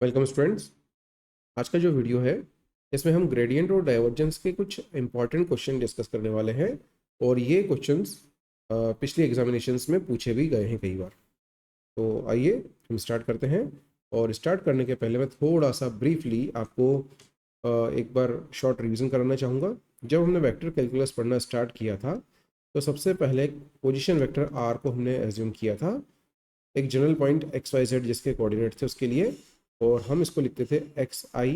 Welcome students. आज का जो वीडियो है इसमें हम ग्रेडियंट और डाइवर्जेंस के कुछ इंपॉर्टेंट क्वेश्चन डिस्कस करने वाले हैं और ये क्वेश्चंस पिछले एग्जामिनेशंस में पूछे भी गए हैं कई बार। तो आइए हम स्टार्ट करते हैं। और स्टार्ट करने के पहले मैं थोड़ा सा ब्रीफली आपको एक बार शॉर्ट रिवीजन कराना चाहूँगा। जब हमने वेक्टर कैलकुलस पढ़ना स्टार्ट किया था तो सबसे पहले पोजीशन वेक्टर आर को हमने एज्यूम किया था एक general point X Y Z जिसके कोऑर्डिनेट थे उसके लिए, और हम इसको लिखते थे X I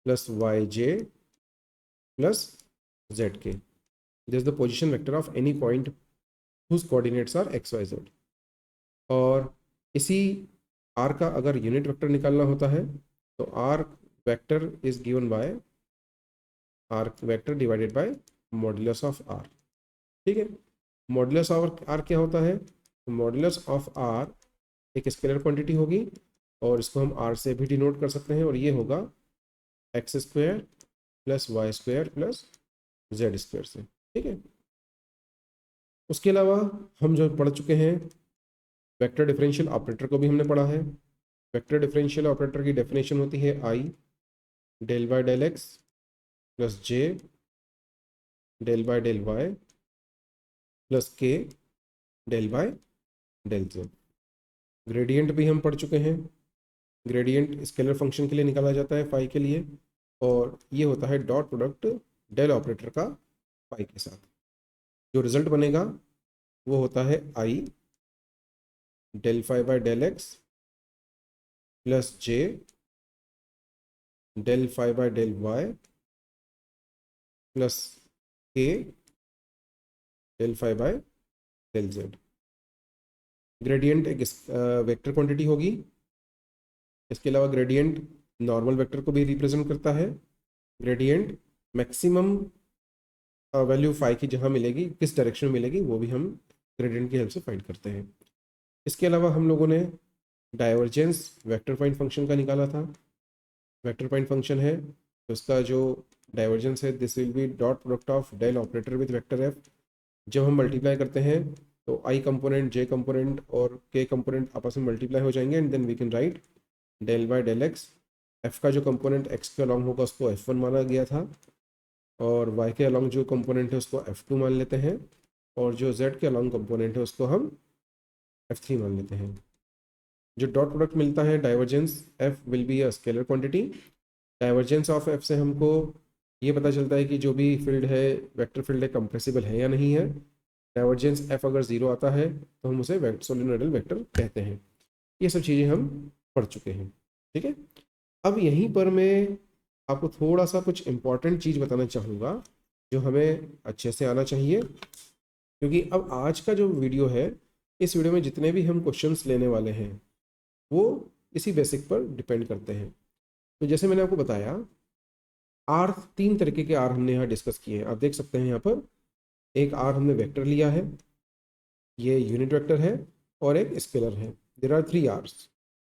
plus Y J plus Z K. This is the position vector of any point whose coordinates are X Y Z. और इसी आर का अगर यूनिट वेक्टर निकालना होता है तो R vector is given by R vector divided by modulus of are. ठीक है, मॉड्यूलस ऑफ आर क्या होता है? मॉड्यूलस ऑफ आर एक स्केलर क्वांटिटी होगी और इसको हम आर से भी डिनोट कर सकते हैं, और ये होगा X square plus Y square plus Z square से। ठीक है, उसके अलावा हम जो पढ़ चुके हैं वेक्टर डिफरेंशियल ऑपरेटर को भी हमने पढ़ा है। वेक्टर डिफरेंशियल ऑपरेटर की डेफिनेशन होती है i del by del x plus j del by del y plus k del by del z. Gradient भी हम पढ़ चुके हैं। ग्रेडियंट स्केलर फंक्शन के लिए निकाला जाता है फाई के लिए, और ये होता है डॉट प्रोडक्ट डेल ऑपरेटर का फाई के साथ। जो रिजल्ट बनेगा वो होता है i del phi by del x plus j del phi by del y plus k del phi by del z. Gradient एक वेक्टर क्वांटिटी होगी। इसके अलावा ग्रेडियंट नॉर्मल वेक्टर को भी रिप्रेजेंट करता है। ग्रेडियंट मैक्सिमम वैल्यू फाई की जहाँ मिलेगी, किस डायरेक्शन में मिलेगी, वो भी हम ग्रेडियंट की हेल्प से फाइंड करते हैं। इसके अलावा हम लोगों ने डाइवर्जेंस वेक्टर पॉइंट फंक्शन का निकाला था। वेक्टर पॉइंट फंक्शन है तो उसका जो डाइवर्जेंस है this will be dot product of del operator with vector F. जब हम मल्टीप्लाई करते हैं तो आई कंपोनेंट, जे कंपोनेंट और के कंपोनेंट आपस में मल्टीप्लाई हो जाएंगे, and then we can write del by del X. F का जो कंपोनेंट एक्स के अलॉन्ग होगा उसको F1 माना गया था, और y के अलॉन्ग जो कंपोनेंट है उसको F2 मान लेते हैं, और जो z के अलॉन्ग कंपोनेंट है उसको हम F3 मान लेते हैं। जो डॉट प्रोडक्ट मिलता है divergence f will be a scalar quantity. Divergence of f से हमको ये पता चलता है कि जो भी फील्ड है, वेक्टर फील्ड है, कंप्रेसिबल है या नहीं है। डाइवर्जेंस f अगर 0 आता है तो हम उसे सोलेनोइडल वेक्टर कहते हैं। ये सब चीज़ें हम पढ़ चुके हैं। ठीक है, अब यहीं पर मैं आपको थोड़ा सा कुछ इंपॉर्टेंट चीज़ बताना चाहूँगा जो हमें अच्छे से आना चाहिए, क्योंकि अब आज का जो वीडियो है, इस वीडियो में जितने भी हम क्वेश्चंस लेने वाले हैं वो इसी बेसिक पर डिपेंड करते हैं। तो जैसे मैंने आपको बताया, आर, तीन तरीके के आर हमने यहाँ डिस्कस किए हैं। आप देख सकते हैं यहाँ पर एक आर हमने वेक्टर लिया है, ये यूनिट वेक्टर है, और एक स्केलर है। There are 3 R's.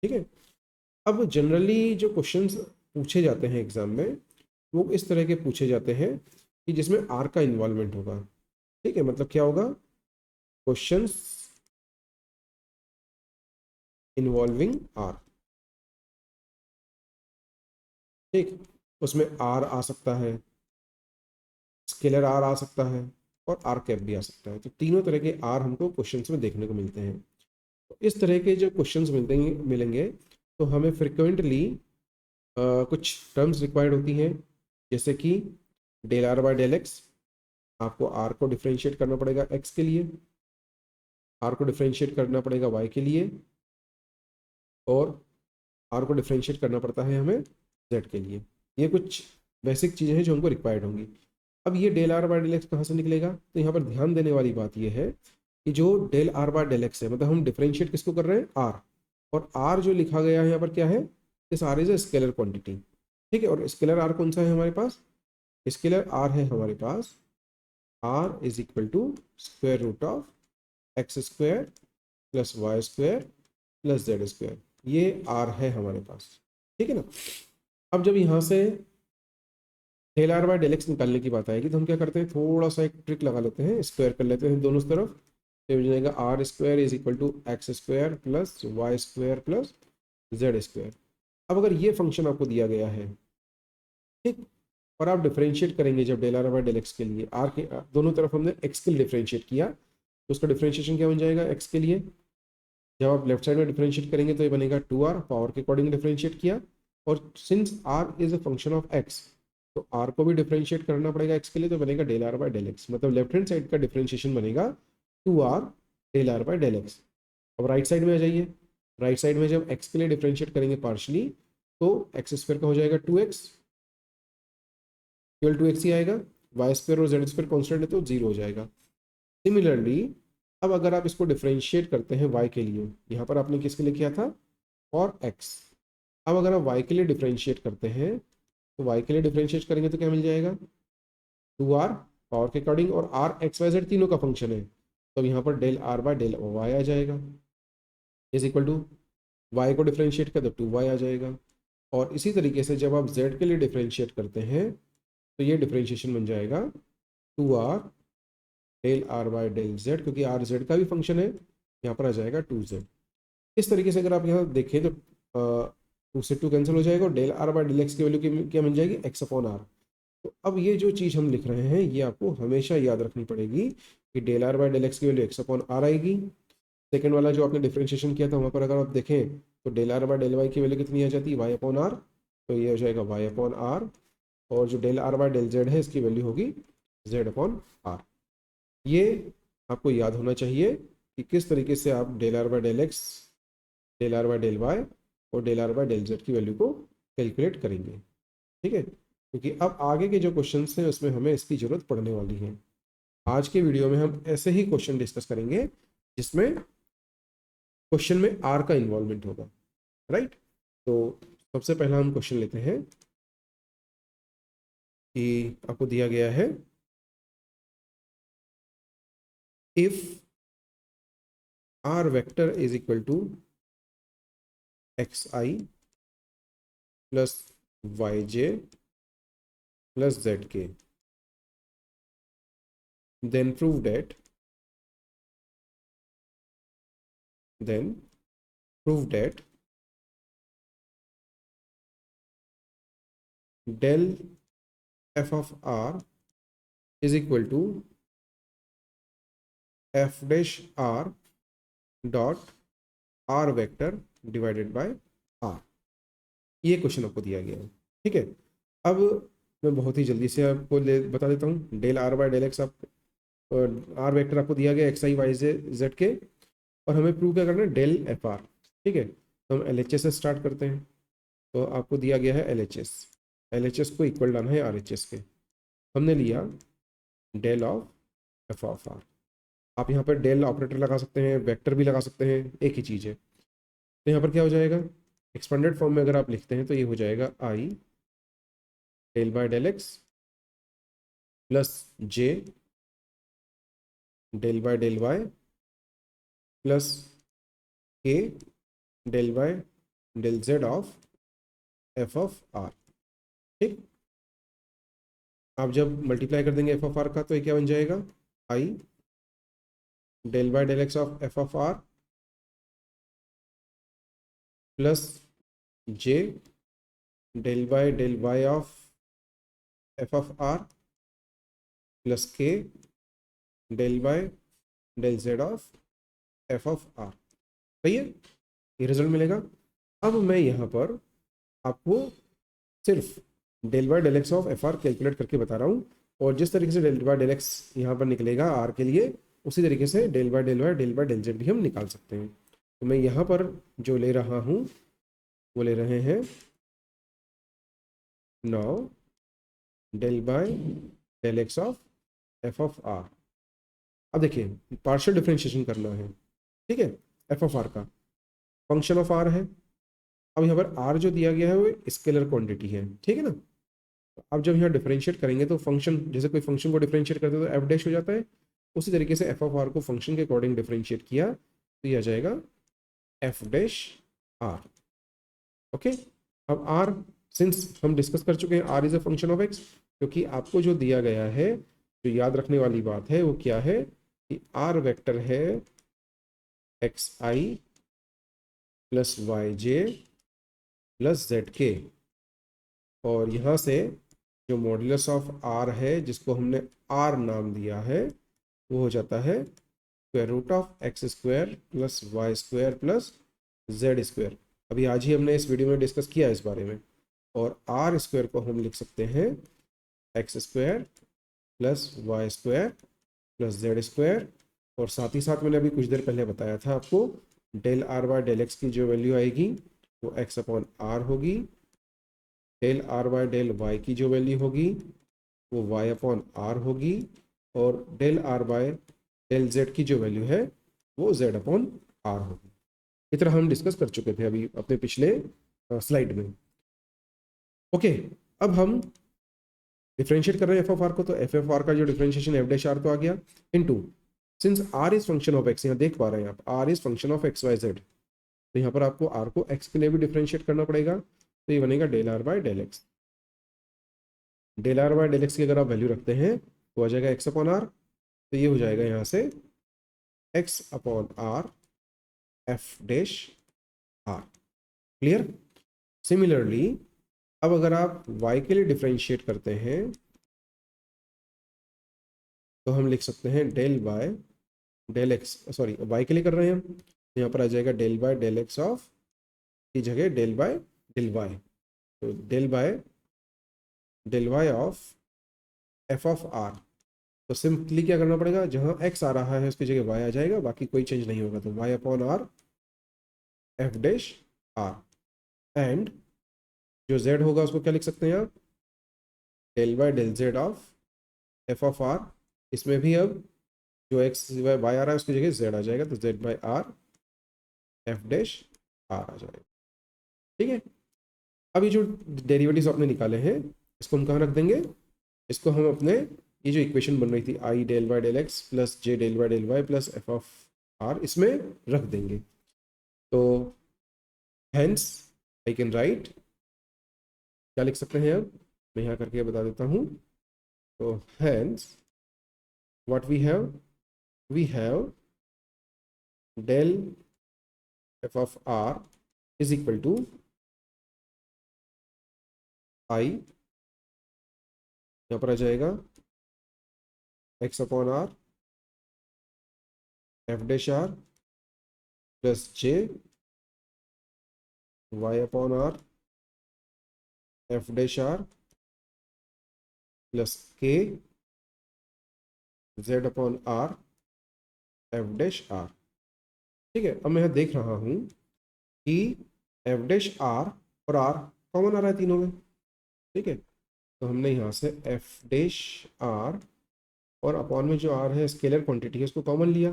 ठीक है, अब जनरली जो क्वेश्चंस पूछे जाते हैं एग्जाम में वो इस तरह के पूछे जाते हैं कि जिसमें आर का इन्वॉल्वमेंट होगा। ठीक है, मतलब क्या होगा? Questions involving R. ठीक, उसमें आर आ सकता है, स्केलर आर आ सकता है, और आर कैप भी आ सकता है। तो तीनों तरह के आर हमको क्वेश्चंस में देखने को मिलते हैं। तो इस तरह के जो क्वेश्चंस मिलेंगे तो हमें फ्रिक्वेंटली कुछ टर्म्स रिक्वायर्ड होती हैं, जैसे कि del are by del X. आपको आर को डिफ्रेंशिएट करना पड़ेगा एक्स के लिए, आर को डिफ्रेंशिएट करना पड़ेगा वाई के लिए, और आर को डिफ्रेंशिएट करना पड़ता है हमें जेड के लिए। ये कुछ बेसिक चीज़ें हैं जो हमको रिक्वायर्ड होंगी। अब ये del are by del X कहाँ से निकलेगा? तो यहाँ पर ध्यान देने वाली बात यह है कि जो del are by del X है, मतलब हम डिफ्रेंशिएट किसको कर रहे हैं? आर। और आर जो लिखा गया है यहाँ पर क्या है? This R is a scalar quantity. ठीक है, और स्केलर आर कौन सा है हमारे पास? स्केलर आर है हमारे पास r is equal to square root of x square plus Y square plus Z square. ये आर है हमारे पास। ठीक है ना। अब जब यहाँ से del are by del X निकालने की बात आएगी तो हम क्या करते हैं, थोड़ा सा एक ट्रिक लगा लेते हैं, स्क्वायर कर लेते हैं दोनों तरफ। तो हो जाएगा are square is equal to X square plus Y square plus Z square. अब अगर ये फंक्शन आपको दिया गया है, ठीक, और आप डिफरेंशिएट करेंगे जब del are by del X के लिए, आर के दोनों तरफ हमने एक्स के लिए डिफरेंशिएट किया, तो उसका डिफरेंशिएशन क्या बन जाएगा एक्स के लिए। जब आप लेफ्ट साइड में डिफरेंशिएट करेंगे तो ये बनेगा 2r, पावर के अकॉर्डिंग डिफरेंशिएट किया, और since r is a function of x, तो r को भी डिफरेंशिएट करना पड़ेगा x के लिए, तो बनेगा del are by del X, मतलब लेफ्ट हैंड साइड का डिफरेंशिएशन बनेगा 2r del are by del x. अब राइट साइड में आ जाइए, राइट साइड में जब x के लिए डिफरेंशिएट करेंगे पार्शली, तो एक्स स्क्वायर का हो जाएगा 2x, केवल 2x ही आएगा, वाई स्क्वायर और जेड स्क्वायर कॉन्स्टेंट है तो 0 हो जाएगा। सिमिलरली अब अगर आप इसको डिफरेंशिएट करते हैं y के लिए, यहाँ पर आपने किसके लिए किया था, और x, अब अगर आप y के लिए डिफरेंशिएट करते हैं, तो y के लिए डिफरेंशिएट करेंगे तो क्या मिल जाएगा 2r, पावर के अकॉर्डिंग, और r एक्स वाई जेड तीनों का फंक्शन है, तो यहाँ पर del are by del y आ जाएगा, इज इक्वल टू y को डिफरेंशिएट कर तो 2y आ जाएगा। और इसी तरीके से जब आप z के लिए डिफरेंशिएट करते हैं, तो ये डिफरेंशिएशन बन जाएगा 2r del are by del Z, क्योंकि आर जेड का भी फंक्शन है, यहाँ पर आ जाएगा 2z। इस तरीके से अगर आप यहाँ देखें तो 2 से 2 कैंसिल हो जाएगा, और del are by del x की वैल्यू क्या मिल जाएगी एक्स अपॉन आर। तो अब ये जो चीज़ हम लिख रहे हैं ये आपको हमेशा याद रखनी पड़ेगी कि del are by del x की वैल्यू एक्स अपॉन आर आएगी। सेकेंड वाला जो आपने डिफरेंशिएशन किया था वहाँ पर अगर आप देखें तो del are by del Y की वैल्यू कितनी आ जाती है वाई अपॉन आर, तो ये हो जाएगा वाई अपॉन आर, और जो del are by del Z है इसकी वैल्यू होगी जेड अपॉन आर। ये आपको याद होना चाहिए कि किस तरीके से आप del are by del x, del are by del y और del are by del Z की वैल्यू को कैलकुलेट करेंगे, ठीक है, क्योंकि अब आगे के जो क्वेश्चन हैं उसमें हमें इसकी ज़रूरत पड़ने वाली है। आज के वीडियो में हम ऐसे ही क्वेश्चन डिस्कस करेंगे जिसमें क्वेश्चन में आर का इन्वॉल्वमेंट होगा, राइट। तो सबसे पहला हम क्वेश्चन लेते हैं कि आपको दिया गया है if R vector is equal to X I plus Y J plus Z K, then prove that then prove that del f of r is equal to f dash r dot r vector divided by r। ये question आपको दिया गया है, ठीक है। अब मैं बहुत ही जल्दी से आपको बता देता हूँ। Del are by del X, आप आर वेक्टर आपको दिया गया एक्स आई वाई जेड के, और हमें प्रूव क्या करना है डेल एफ आर, ठीक है। तो हम एल एच एस से स्टार्ट करते हैं। तो आपको दिया गया है L H S, L H S को इक्वल डालना है आर एच एस के। हमने लिया del of F of R, आप यहाँ पर डेल ऑपरेटर लगा सकते हैं, वेक्टर भी लगा सकते हैं, एक ही चीज़ है। तो यहाँ पर क्या हो जाएगा, एक्सपेंडेड फॉर्म में अगर आप लिखते हैं तो ये हो जाएगा i del by del x plus j del by del y plus k del by del Z of F of are, ठीक। आप जब मल्टीप्लाई कर देंगे एफ ऑफ आर का तो ये क्या बन जाएगा i del by del x of F of r plus j del by del Y of F of r plus k del by del Z of F of r, सही है, ये result मिलेगा। अब मैं यहाँ पर आपको सिर्फ del by del x of F R calculate करके बता रहा हूँ, और जिस तरीके से डेल बाय डेल एक्स यहाँ पर निकलेगा आर के लिए, उसी तरीके से del by del Y del by del Z भी हम निकाल सकते हैं। तो मैं यहाँ पर जो ले रहा हूँ वो ले रहे हैं now del by del x of F of are. अब देखिए पार्शियल डिफरेंशिएशन करना है, ठीक है, एफ ऑफ आर का फंक्शन ऑफ आर है। अब यहाँ पर आर जो दिया गया है वो स्केलर क्वांटिटी है, ठीक है ना। अब जब यहाँ डिफरेंशिएट करेंगे तो फंक्शन, जैसे कोई फंक्शन को डिफरेंशिएट करते हैं तो एफ डैश हो जाता है, उसी तरीके से एफ ऑफ आर को फंक्शन के अकॉर्डिंग डिफरेंशिएट किया तो ये आ जाएगा एफ डैश आर, ओके। अब आर, सिंस हम डिस्कस कर चुके हैं R is a function of X, क्योंकि आपको जो दिया गया है, जो याद रखने वाली बात है वो क्या है कि आर वेक्टर है एक्स आई प्लस वाई जे प्लस जेड के, और यहाँ से जो मॉड्यूलस ऑफ आर है जिसको हमने आर नाम दिया है वो हो जाता है square root of x square plus Y square plus Z square. अभी आज ही हमने इस वीडियो में डिस्कस किया इस बारे में। और आर स्क्वायर को हम लिख सकते हैं X square plus Y square plus Z square, और साथ ही साथ मैंने अभी कुछ देर पहले बताया था आपको del are by del x की जो वैल्यू आएगी वो एक्स अपॉन आर होगी, del are by del Y की जो वैल्यू होगी वो वाई अपॉन आर होगी, और del are by del Z की जो वैल्यू है वो जेड अपॉन आर होगी। इस तरह हम डिस्कस कर चुके थे अभी अपने पिछले स्लाइड में। ओके, अब हम डिफरेंशिएट कर रहे हैं एफ ऑफ आर को, तो एफ ऑफ आर का जो डिफरेंशिएशन एफ डैश आर तो आ गया into, since R is function of x, यहाँ देख पा रहे हैं आप R is function of X Y Z, तो यहाँ पर आपको आर को एक्स के लिए भी डिफरेंशिएट करना पड़ेगा, तो ये बनेगा del are by del x. Del are by del x की अगर आप वैल्यू रखते हैं तो आ जाएगा एक्स अपॉन आर, तो ये हो जाएगा यहाँ से X upon R F dash R. Clear? Similarly अब अगर आप y के लिए डिफरेंशिएट करते हैं तो हम लिख सकते हैं del by del X, sorry y के लिए कर रहे हैं हम, तो यहाँ पर आ जाएगा del by del x of की जगह डेल बाय डेल वाई, तो del Y of F of are. तो सिंपली क्या करना पड़ेगा, जहाँ x आ रहा है उसकी जगह y आ जाएगा, बाकी कोई चेंज नहीं होगा, तो y upon R F dash are, and जो z होगा उसको क्या लिख सकते हैं आप, del by del Z of F of are. इसमें भी अब जो एक्स वाई आ रहा है उसकी जगह जेड आ जाएगा, तो z by r F dash r आ जाएगा। ठीक है, अब ये जो डेरिवेटिव्स आपने निकाले हैं इसको हम कहाँ रख देंगे, इसको हम अपने ये जो इक्वेशन बन रही थी i del by del x plus j del by del y plus f of are, इसमें रख देंगे। तो हैंस आई कैन राइट, क्या लिख सकते हैं अब, मैं यहाँ करके बता देता हूँ। तो hence what we have del f of r is equal to I, यहाँ पर आ जाएगा x upon R F dash r plus j y upon R F dash r plus k z upon R F dash r. ठीक है, अब मैं यहाँ देख रहा हूँ कि एफ डैश आर और आर कॉमन आ रहा है तीनों में। ठीक है, तो हमने यहाँ से एफ डैश आर और अपॉन में जो आर है स्केलर क्वांटिटी है उसको कॉमन लिया।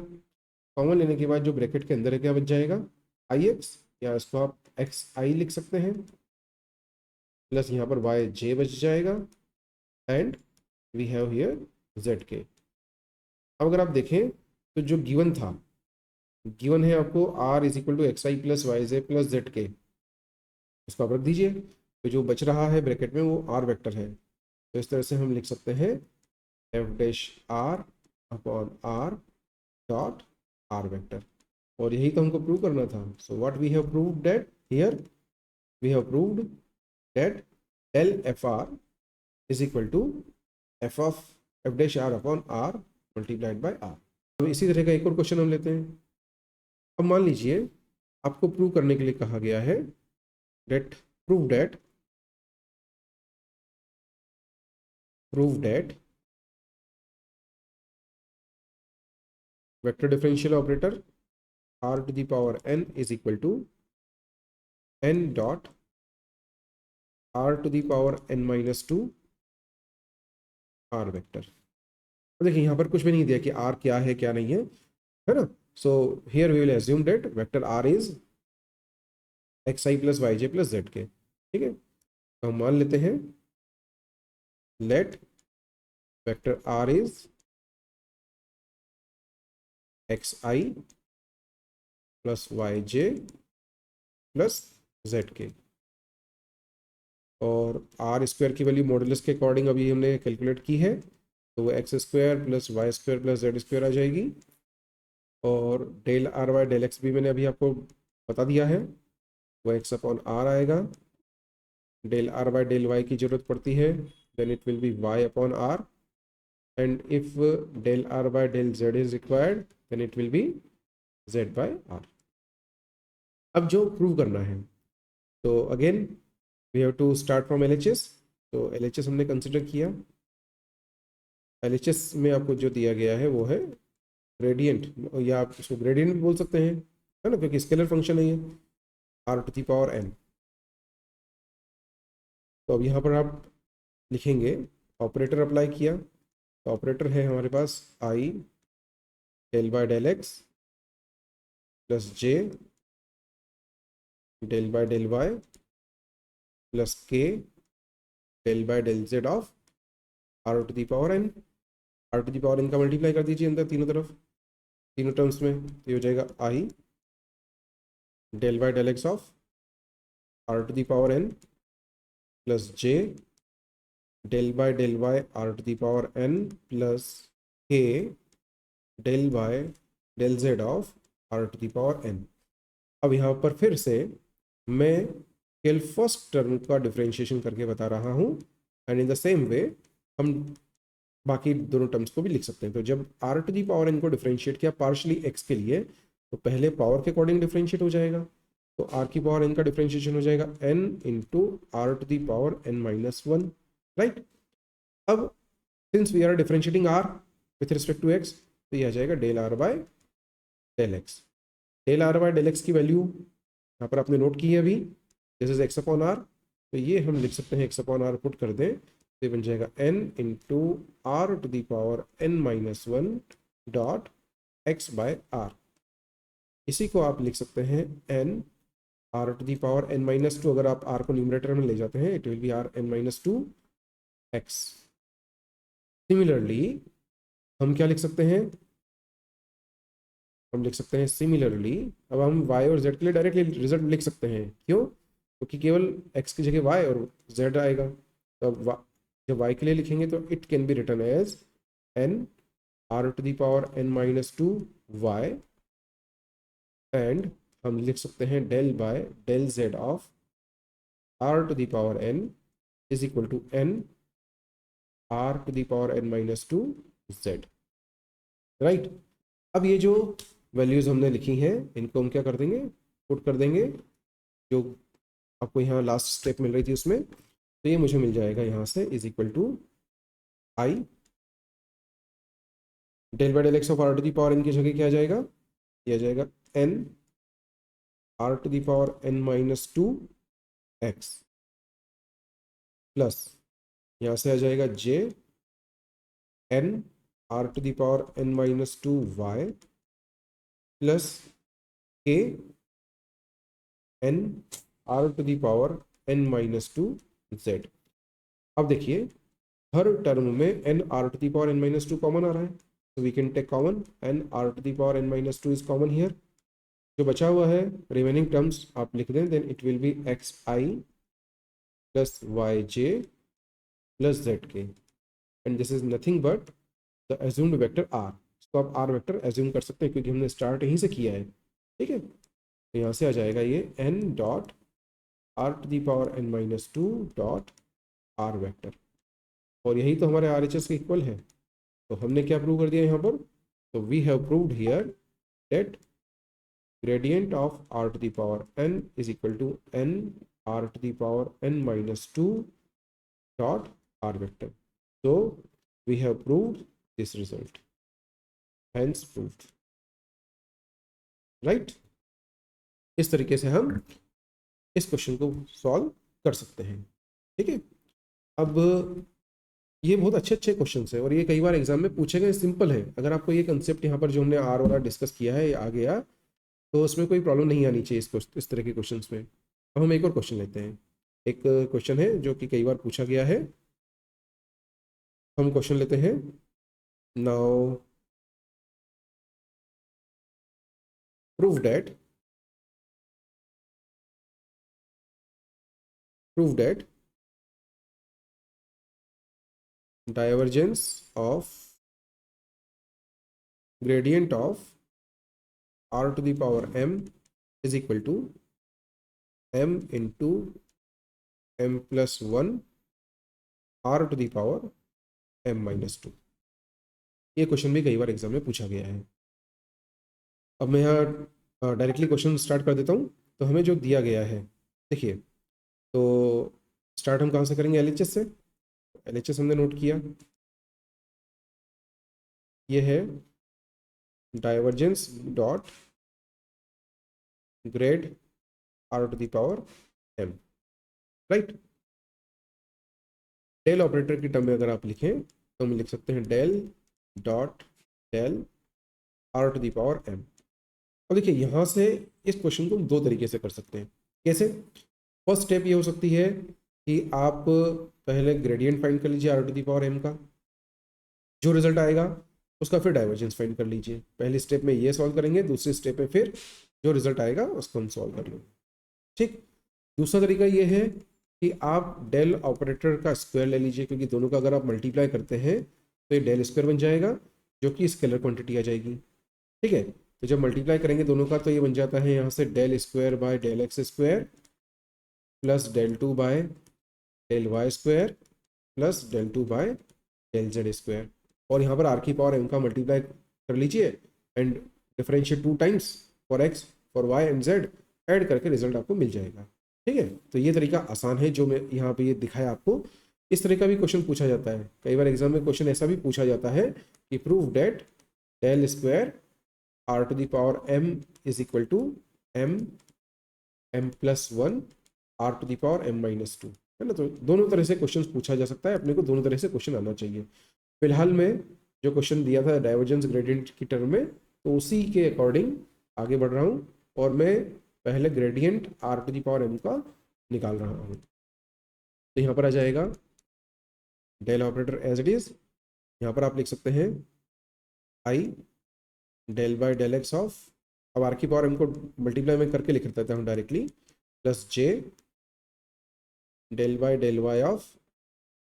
कॉमन लेने के बाद जो ब्रैकेट के अंदर है क्या बच जाएगा, आई एक्स, या इसको आप एक्स आई लिख सकते हैं, प्लस यहाँ पर वाई जे बच जाएगा, and we have here Z K. अब अगर आप देखें तो जो गिवन था, गिवन है आपको R is equal to X I plus Y J plus Z K, इसको आप रख दीजिए, तो जो बच रहा है ब्रैकेट में वो आर वेक्टर है। तो इस तरह से हम लिख सकते हैं F dash are upon R dot R vector, और यही तो हमको प्रूव करना था। So what we have proved that here, we have proved that del F R is equal to F of F dash are upon R multiplied by R. अब इसी तरह का एक और क्वेश्चन हम लेते हैं। अब मान लीजिए आपको प्रूव करने के लिए कहा गया है that prove that vector differential operator r to the power n is equal to n dot r to the power n minus 2 r vector। तो देखिए यहाँ पर कुछ भी नहीं दिया कि r क्या है क्या नहीं है ना। So here we will assume that vector r is x I plus Y J plus Z k. ठीक है, तो हम मान लेते हैं let vector r is x I plus Y J plus Z k, और आर स्क्वायर की value modulus के अकॉर्डिंग अभी हमने कैलकुलेट की है, तो वो x square plus Y square plus Z square आ जाएगी, और del r y del x भी मैंने अभी आपको बता दिया है, वो एक्स अपॉन आर आएगा del are by del Y की जरूरत पड़ती है, then it will be Y upon R, and if del are by del Z is required then it will be Z by R. अब जो prove करना है, तो again we have to start from LHS. तो LHS हमने consider किया। LHS में आपको जो दिया गया है वो है ग्रेडियंट, या आप इसको ग्रेडियंट भी बोल सकते हैं, है ना, क्योंकि स्केलर फंक्शन है ये, are to the power N. तो अब यहाँ पर आप लिखेंगे, ऑपरेटर अप्लाई किया, तो ऑपरेटर है हमारे पास i del by del x plus j del by del y plus k del by del Z of r to the power n. Are to the power n का multiply कर दीजिए अंदर तीनों तरफ, तीनों टर्म्स में, तो ये हो जाएगा i del by del x of r to the power n plus j del by del y r to the power n plus k del by del Z of r to the power n. अब यहाँ पर फिर से मैं केवल first term का differentiation करके बता रहा हूँ, and in the same way हम बाकी दोनों टर्म्स को भी लिख सकते हैं। तो जब R to the power N को डिफरेंशिएट किया पार्शली एक्स के लिए, तो पहले पावर के अकॉर्डिंग डिफरेंशिएट हो जाएगा, तो आर की पावर एन का डिफरेंशिएशन हो जाएगा N into are to the power N minus one, right. अब since we are differentiating r with respect to x, तो ये आ जाएगा del are by del x. Del are by del x की value यहाँ पर आपने नोट की है अभी, this is x upon r, तो ये हम लिख सकते हैं एक्स अपॉन आर पुट कर दें, तो बन जाएगा N into are to the power N minus one dot X by R. इसी को आप लिख सकते हैं N are to the power N minus two, अगर आप आर को न्यूमरेटर में ले जाते हैं it will be R N minus two x. Similarly हम क्या लिख सकते हैं, हम लिख सकते हैं सिमिलरली, अब हम y और z के लिए डायरेक्टली रिजल्ट लिख सकते हैं, क्यों, क्योंकि केवल x की जगह y और z आएगा, तो अब जब y के लिए लिखेंगे तो it can be written as n r to the power n minus two y, and हम लिख सकते हैं del by del z of r to the power n is equal to n r to the power n minus two z, right. अब ये जो values हमने लिखी हैं इनको हम क्या कर देंगे, पुट कर देंगे, जो आपको यहाँ लास्ट स्टेप मिल रही थी उसमें, तो ये मुझे मिल जाएगा यहाँ से is equal to i del by del x of r to the power n की जगह क्या आ जाएगा, ये आ जाएगा n are to the power N minus two x plus यहाँ से आ जाएगा j n are to the power N minus two y plus k n are to the power N minus two z. अब देखिए हर term में n are to the power N minus two common आ रहा है, तो we can take common n are to the power N minus two is common here. जो बचा हुआ है रिमेनिंग टर्म्स आप लिख दें, then it will be x I plus Y J plus Z k, and this is nothing but the assumed vector r. इसको आप R vector assume कर सकते हैं क्योंकि हमने स्टार्ट यहीं से किया है, ठीक है। तो यहाँ से आ जाएगा ये N dot R to the power N minus two dot R vector, और यही तो हमारे आर एच एस के इक्वल है। तो हमने क्या प्रूव कर दिया यहाँ पर, तो we have proved here that gradient of r to the power n is equal to n r to the power n minus 2 dot r vector. So we have proved this result, hence proved, right। इस तरीके से हम इस question को solve कर सकते हैं, ठीक है। अब ये बहुत अच्छे अच्छे क्वेश्चन है और ये कई बार एग्जाम में पूछे गए, सिंपल है। अगर आपको ये कंसेप्ट यहाँ पर जो हमने आर और आर डिस्कस किया है आ गया तो उसमें कोई प्रॉब्लम नहीं आनी चाहिए इस तरह के क्वेश्चंस में। अब हम एक और क्वेश्चन लेते हैं। एक क्वेश्चन है जो कि कई बार पूछा गया है, हम क्वेश्चन लेते हैं now. Prove that divergence of gradient of r to the power m is equal to m into m plus 1 r to the power m minus 2। ये क्वेश्चन भी कई बार एग्जाम में पूछा गया है। अब मैं यहाँ डायरेक्टली क्वेश्चन स्टार्ट कर देता हूँ। तो हमें जो दिया गया है, देखिए, तो स्टार्ट हम कहाँ से करेंगे? एलएचएस से। एलएचएस हमने नोट किया, ये है divergence dot grad R to the power m, right. Del operator की टर्म में अगर आप लिखें तो हम लिख सकते हैं del dot del R to the power m। अब देखिए, यहाँ से इस क्वेश्चन को हम दो तरीके से कर सकते हैं। कैसे? फर्स्ट स्टेप ये हो सकती है कि आप पहले ग्रेडियंट फाइंड कर लीजिए R to the power m का, जो रिजल्ट आएगा उसका फिर डाइवर्जेंस फाइंड कर लीजिए। पहले स्टेप में ये सॉल्व करेंगे, दूसरे स्टेप में फिर जो रिजल्ट आएगा उसको हम सॉल्व कर लेंगे, ठीक। दूसरा तरीका ये है कि आप डेल ऑपरेटर का स्क्वायर ले लीजिए, क्योंकि दोनों का अगर आप मल्टीप्लाई करते हैं तो ये डेल स्क्वायर बन जाएगा, जो कि स्केलर क्वांटिटी आ जाएगी, ठीक है। तो जब मल्टीप्लाई करेंगे दोनों का तो ये बन जाता है यहाँ से del square by del x square plus del 2 by del y square plus del 2 by del z square. और यहाँ पर आर की पावर m का मल्टीप्लाई कर लीजिए and differentiate 2 times for x for y and z, add करके result आपको मिल जाएगा, ठीक है। तो ये तरीका आसान है जो मैं यहाँ पे ये दिखाया आपको। इस तरह का भी क्वेश्चन पूछा जाता है, कई बार एग्जाम में क्वेश्चन ऐसा भी पूछा जाता है कि prove that del square r to the power m is equal to m plus 1 r to the power m minus 2, है ना। तो दोनों तरह से क्वेश्चन पूछा जा सकता है, अपने को दोनों तरह से क्वेश्चन आना चाहिए। फिलहाल में जो क्वेश्चन दिया था डाइवर्जेंस ग्रेडियंट की टर्म में, तो उसी के अकॉर्डिंग आगे बढ़ रहा हूँ और मैं पहले gradient r to the power m का निकाल रहा हूँ। तो यहाँ पर आ जाएगा del operator as it is, यहाँ पर आप लिख सकते हैं i del by del x of, अब आर की पावर m को मल्टीप्लाई में करके लिख देता हूँ directly, plus j del by del Y of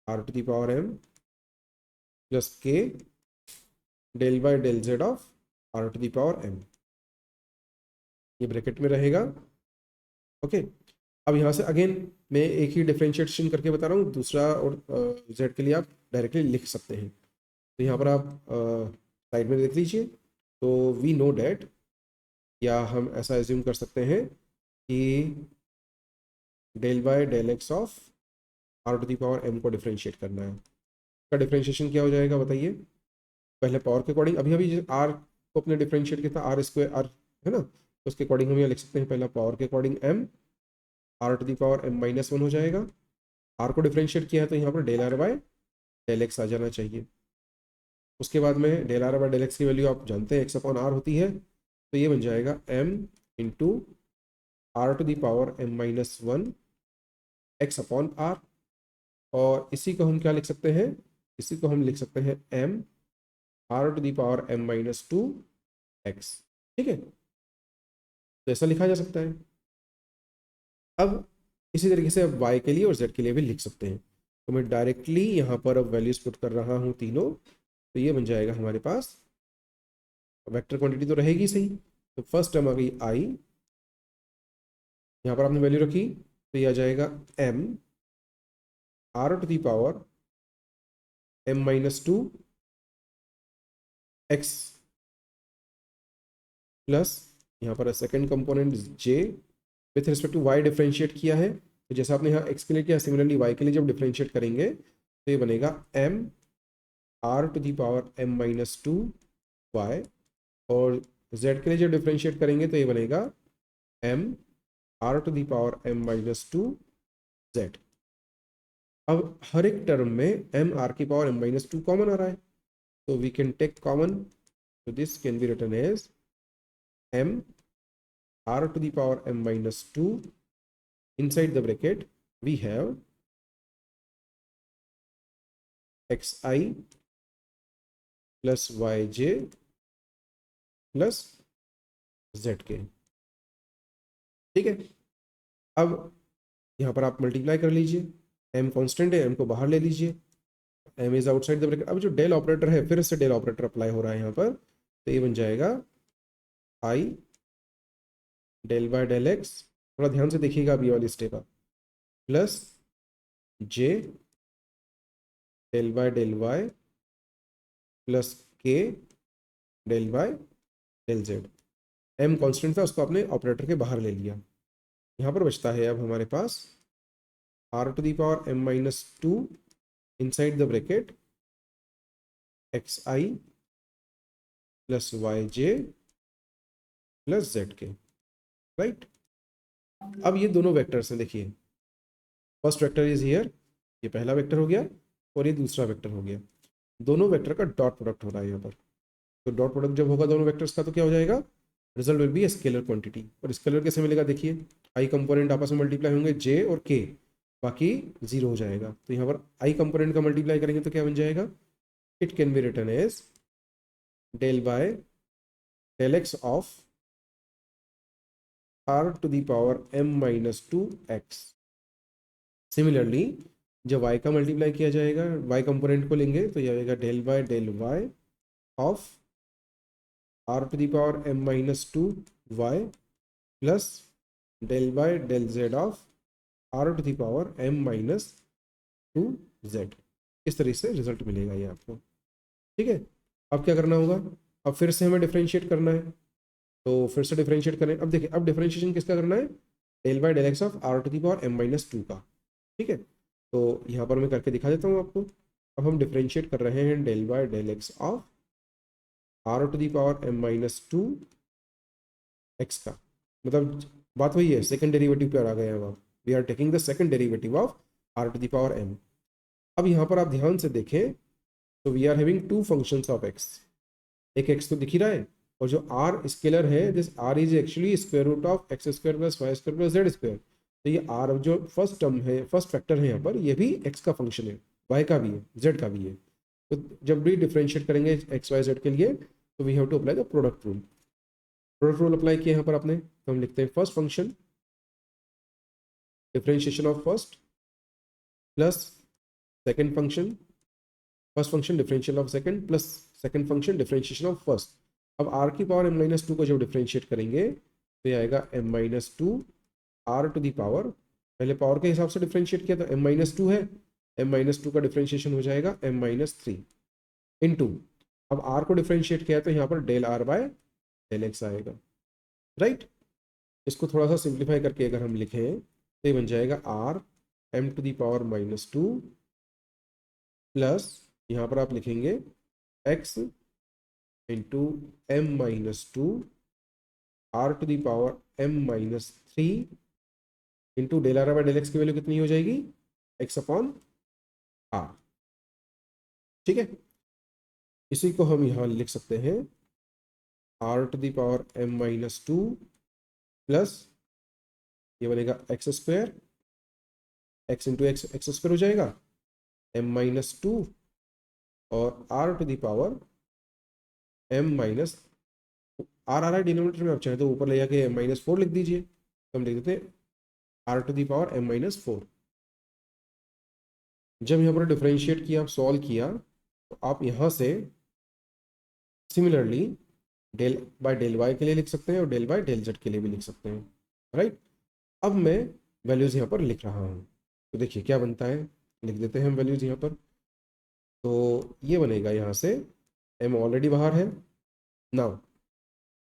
r to the power m plus k del by del Z of r to the power m, ये bracket में रहेगा, ओके। अब यहाँ से अगेन मैं एक ही डिफरेंशिएशन करके बता रहा हूँ, दूसरा और z के लिए आप डायरेक्टली लिख सकते हैं। तो यहाँ पर आप साइड में देख लीजिए, तो वी नो डैट, या हम ऐसा एज्यूम कर सकते हैं कि del by del x of r to the power m को डिफरेंशिएट करना है। इसका डिफरेंशिएशन क्या हो जाएगा बताइए? पहले पावर के अकॉर्डिंग, अभी अभी आर को अपने डिफरेंशिएट किया था, आर स्क्वायर आर, है ना, तो उसके अकॉर्डिंग हम यहाँ लिख सकते हैं पहला पावर के according m, r to the power m minus 1 हो जाएगा। आर को डिफरेंशिएट किया है तो यहाँ पर del are by del x आ जाना चाहिए। उसके बाद में del are by del x की वैल्यू आप जानते हैं एक्स अपॉन आर होती है, तो ये बन जाएगा m into are to the power m minus 1 x upon are. और इसी को हम क्या लिख सकते हैं? इसी को हम लिख सकते हैं m r to the power m minus 2 x, ठीक है। तो ऐसा लिखा जा सकता है। अब इसी तरीके से अब y के लिए और z के लिए भी लिख सकते हैं। तो मैं डायरेक्टली यहाँ पर अब वैल्यूज पुट कर रहा हूँ तीनों, तो ये बन जाएगा हमारे पास, वेक्टर क्वांटिटी तो रहेगी सही। तो फर्स्ट टर्म आ गई i, यहाँ पर आपने वैल्यू रखी तो ये आ जाएगा m r to the power m minus 2 x plus यहाँ पर second component j with respect to y differentiate किया है। तो जैसा आपने यहाँ x के लिए किया, सिमिलरली y के लिए जब डिफरेंशिएट करेंगे तो ये बनेगा m r to the power m minus 2 y, और z के लिए जब डिफरेंशिएट करेंगे तो ये बनेगा m r to the power m minus 2 z। अब हर एक टर्म में m आर की पावर m माइनस 2 कॉमन आ रहा है, तो वी कैन टेक कॉमन, तो this can be written as m r to the power m minus 2, inside the bracket we have xi plus yj plus zk, ठीक है। अब यहाँ पर आप मल्टीप्लाई कर लीजिए, m कांस्टेंट है, m को बाहर ले लीजिए, m is outside the bracket. अब जो डेल ऑपरेटर है, फिर से डेल ऑपरेटर अप्लाई हो रहा है यहाँ पर, तो ये बन जाएगा i del by del x, थोड़ा ध्यान से देखिएगा अब ये वाली स्टेप आप, plus j del y plus k del y del z। m constant था, उसको आपने ऑपरेटर के बाहर ले लिया। यहाँ पर बचता है अब हमारे पास r to the power m minus two inside the bracket xi plus yj plus zk, right. अब ये दोनों वेक्टर्स हैं, देखिए फर्स्ट वेक्टर इज हियर, ये पहला वेक्टर हो गया और ये दूसरा वेक्टर हो गया। दोनों वेक्टर का डॉट प्रोडक्ट हो रहा है यहाँ पर। तो डॉट प्रोडक्ट जब होगा दोनों वेक्टर्स का तो क्या हो जाएगा, result will be scalar quantity. और स्केलर कैसे मिलेगा, देखिए आई कंपोनेंट आपस में मल्टीप्लाई होंगे जे और के, बाकी जीरो हो जाएगा। तो यहाँ पर आई कंपोनेंट का मल्टीप्लाई करेंगे तो क्या बन जाएगा, it can be written as del by del x of r to the power m minus two x. Similarly जब y का मल्टीप्लाई किया जाएगा, y कंपोनेंट को लेंगे तो यह आएगा del by del y of r to the power m minus two y plus del by del z of r to the power m minus two z। इस तरीके से रिजल्ट मिलेगा ये आपको, ठीक है। अब क्या करना होगा, अब फिर से हमें डिफरेंशिएट करना है, तो फिर से डिफरेंशिएट करें। अब देखिए अब डिफरेंशिएशन किसका करना है, del by del x of r to the power m minus two का, ठीक है। तो यहाँ पर मैं करके दिखा देता हूँ आपको। अब हम डिफरेंशिएट कर रहे हैं del by del x of r to the power m minus two x का, मतलब बात वही है, सेकंड डेरिवेटिव पर आ गए हैं। अब we are taking the second derivative of r to the power m। अब यहाँ पर आप ध्यान से देखें तो we are having two functions of x, एक x तो दिख ही रहा है, और जो r स्केलर है, this r is actually square root of x square plus Y square plus Z square. तो ये r जो फर्स्ट टर्म है, फर्स्ट फैक्टर है यहाँ पर, ये भी x का फंक्शन है, y का भी है, z का भी है। तो जब भी डिफरेंशिएट करेंगे x y z के लिए तो we have to apply the product rule. Product rule apply किया यहाँ पर आपने, तो हम लिखते हैं first function differentiation of first plus second function, first function differential of second plus second function differentiation of first. अब r की पावर m माइनस टू को जब डिफरेंशिएट करेंगे तो ये आएगा m minus two r to the power, पहले power के हिसाब से डिफरेंशिएट किया तो m माइनस टू है, m माइनस टू का डिफरेंशिएशन हो जाएगा m माइनस थ्री इंटू, अब r को डिफरेंशिएट किया तो यहाँ पर del r by del x आएगा, राइट। इसको थोड़ा सा सिंप्लीफाई करके अगर हम लिखें तो ये बन जाएगा r m to the power minus two plus यहाँ पर आप लिखेंगे x into m minus two r to the power m minus three into del r by del x की वैल्यू कितनी हो जाएगी, x अपॉन r, ठीक है। इसी को हम यहाँ लिख सकते हैं r to the power m minus two plus ये बनेगा x square, x into x x square हो जाएगा, m माइनस टू और r to the power m minus r आ रहा है डिनोमिनेटर में, आप चाहे तो ऊपर ले जाके m माइनस फोर लिख दीजिए। तो हम लिख देते हैं r to the power m minus four. जब यहाँ पर डिफरेंशिएट किया, आप सॉल्व किया, तो आप यहाँ से similarly del by del y के लिए लिख सकते हैं और डेल बाय डेल जेड के लिए भी लिख सकते हैं, राइट। अब मैं वैल्यूज़ यहाँ पर लिख रहा हूँ, तो देखिए क्या बनता है, लिख देते हैं हम वैल्यूज़ यहाँ पर। तो ये बनेगा यहाँ से m ऑलरेडी बाहर है, नाउ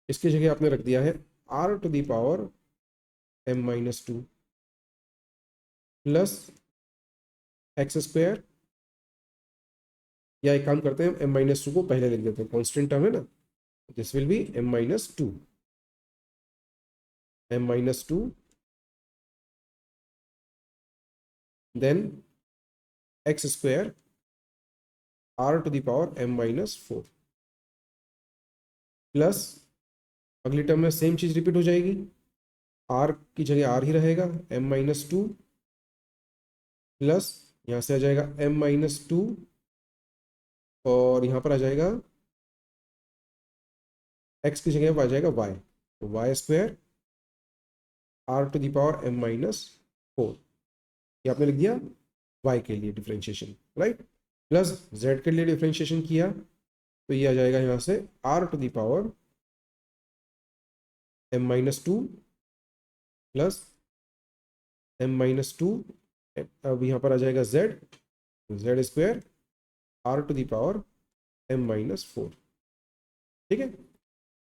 इसकी जगह आपने रख दिया है r to the power m minus two plus x square, या एक काम करते हैं m माइनस टू को पहले लिख देते हैं, कॉन्स्टेंट टर्म है ना, this will be m minus two, m minus two then x square r to the power m minus four plus अगली टर्म में सेम चीज़ रिपीट हो जाएगी, r की जगह r ही रहेगा, m माइनस टू प्लस यहाँ से आ जाएगा m माइनस टू और यहाँ पर आ जाएगा x की जगह आ जाएगा y, तो y square r to the power m minus four, ये आपने लिख दिया y के लिए डिफरेंशिएशन, राइट। प्लस z के लिए डिफरेंशिएशन किया तो ये आ जाएगा यहाँ से r to the power m minus two plus m minus two अब यहाँ पर आ जाएगा z, z square r to the power m-4। ठीक है,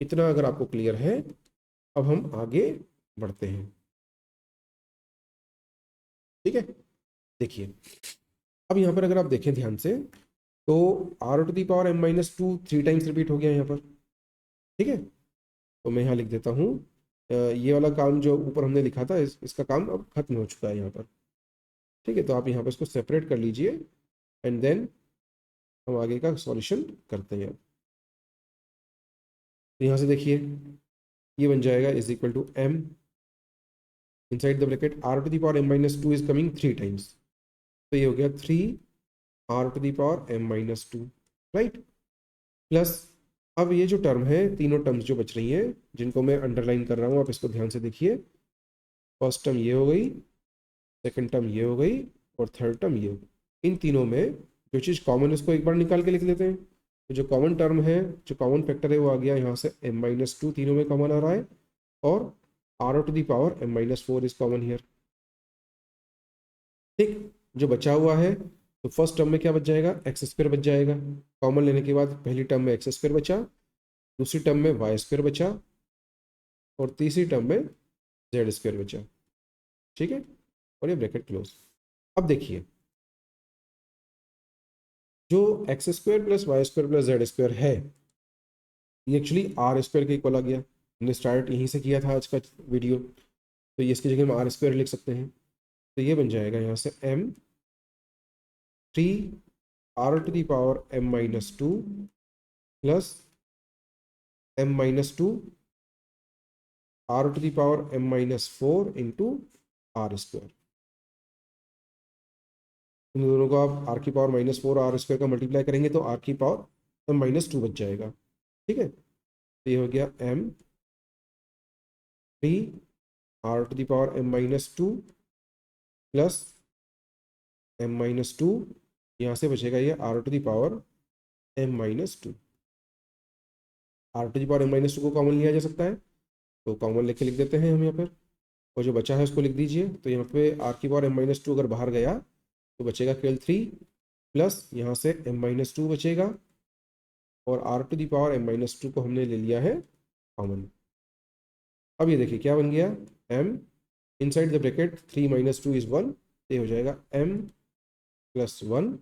इतना अगर आपको क्लियर है, अब हम आगे बढ़ते हैं। ठीक है, देखिए अब यहाँ पर अगर आप देखें ध्यान से, तो r to the power m-2 3 times repeat हो गया यहाँ पर। ठीक है, तो मैं यहाँ लिख देता हूँ, ये वाला काम जो ऊपर हमने लिखा था इसका काम अब खत्म हो चुका है यहाँ पर। ठीक है, तो आप यहाँ पर इसको सेपरेट कर लीजिए एंड देन हम आगे का सॉल्यूशन करते हैं। तो यहाँ से देखिए ये बन जाएगा is equal to m inside the bracket r to the power m-2 is coming 3 times, तो ये हो गया 3 r to the power m-2, right. Plus अब ये जो टर्म है, तीनों टर्म्स जो बच रही हैं जिनको मैं अंडरलाइन कर रहा हूँ, आप इसको ध्यान से देखिए। फर्स्ट टर्म ये हो गई, सेकंड टर्म ये हो गई, और थर्ड टर्म ये हो गई। इन तीनों में जो चीज़ कॉमन है उसको एक बार निकाल के लिख लेते हैं। तो जो कॉमन टर्म है, जो कॉमन फैक्टर है, वो आ गया यहाँ से m-2, तीनों में कॉमन आ रहा है, और r to the power m-4 is common here. ठीक, जो बचा हुआ है, तो फर्स्ट टर्म में क्या बच जाएगा, एक्स स्क्वायर बच जाएगा। कॉमन लेने के बाद पहली टर्म में एक्स स्क्वायर बचा, दूसरी टर्म में वाई स्क्वायर बचा, और तीसरी टर्म में जेड स्क्वायर बचा। ठीक है, और ये ब्रैकेट क्लोज। अब देखिए जो x square plus Y square plus Z square है, ये एक्चुअली आर स्क्वायर के इक्वल आ गया। हमने स्टार्ट यहीं से किया था आज का वीडियो, तो ये इसकी जगह हम आर स्क्वायर लिख सकते हैं। तो ये बन जाएगा यहाँ से m 3 r to the power m-2 plus m-2 r to the power m-4 into r square. इन दोनों को आप आर की पावर -4 आर स्क्वायर का मल्टीप्लाई करेंगे तो आर की पावर m-2 बच जाएगा। ठीक है, तो ये हो गया m 3 r to the power m-2 plus m-2, यहाँ से बचेगा ये are to the power m-2। R to the power m-2 को कॉमन लिया जा सकता है, तो कॉमन लेके लिख देते हैं हम यहाँ पर, और जो बचा है उसको लिख दीजिए। तो यहाँ पे आर की पावर m-2 अगर बाहर गया तो बचेगा केवल 3, प्लस यहाँ से m-2 बचेगा, और are to the power m-2 को हमने ले लिया है कॉमन। अब ये देखिए क्या बन गया, m inside the bracket 3 - 2 is 1, ये हो जाएगा m + 1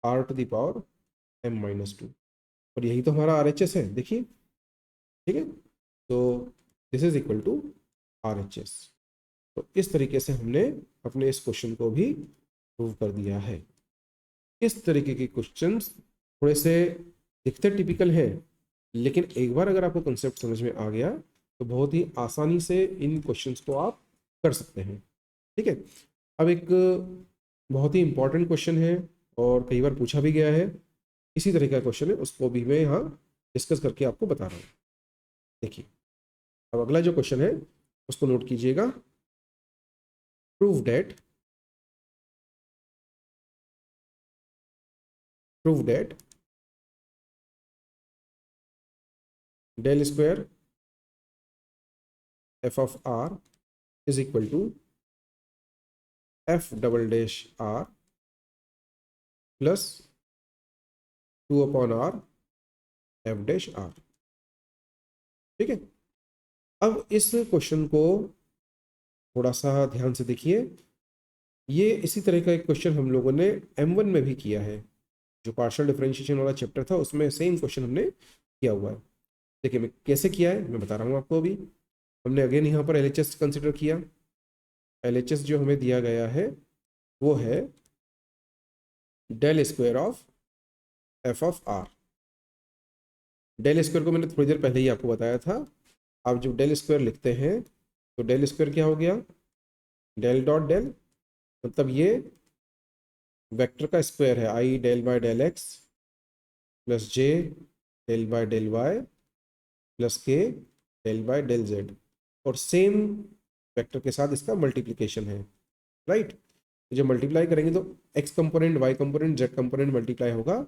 r to the power m-2, और यही तो हमारा RHS है, देखिए। ठीक है, तो this is equal to RHS। तो इस तरीके से हमने अपने इस क्वेश्चन को भी प्रूव कर दिया है। इस तरीके के क्वेश्चंस थोड़े से दिखते टिपिकल हैं, लेकिन एक बार अगर आपको कंसेप्ट समझ में आ गया तो बहुत ही आसानी से इन क्वेश्चंस को आप कर सकते हैं। ठीक है, अब एक बहुत ही इंपॉर्टेंट क्वेश्चन है और कई बार पूछा भी गया है, इसी तरह का क्वेश्चन है, उसको भी मैं यहाँ डिस्कस करके आपको बता रहा हूँ। देखिए अब अगला जो क्वेश्चन है उसको नोट कीजिएगा। Prove that del square f of r is equal to f double dash r plus 2/r f dash r। ठीक है, अब इस क्वेश्चन को थोड़ा सा ध्यान से देखिए। ये इसी तरह का एक क्वेश्चन हम लोगों ने M1 में भी किया है, जो पार्शियल डिफरेंशिएशन वाला चैप्टर था उसमें सेम क्वेश्चन हमने किया हुआ है। देखिए मैं कैसे किया है मैं बता रहा हूँ आपको। अभी हमने अगेन यहाँ पर LHS कंसिडर किया। LHS जो हमें दिया गया है वो है del square of f of r। Del square को मैंने थोड़ी देर पहले ही आपको बताया था। आप जब डेल स्क्वायर लिखते हैं तो डेल स्क्वायर क्या हो गया, डेल डॉट डेल, मतलब ये वेक्टर का स्क्वायर है, i del by del x plus j del by del y plus k del by del z, और सेम वेक्टर के साथ इसका मल्टीप्लिकेशन है, राइट। जब मल्टीप्लाई करेंगे तो x component y component z component multiply होगा,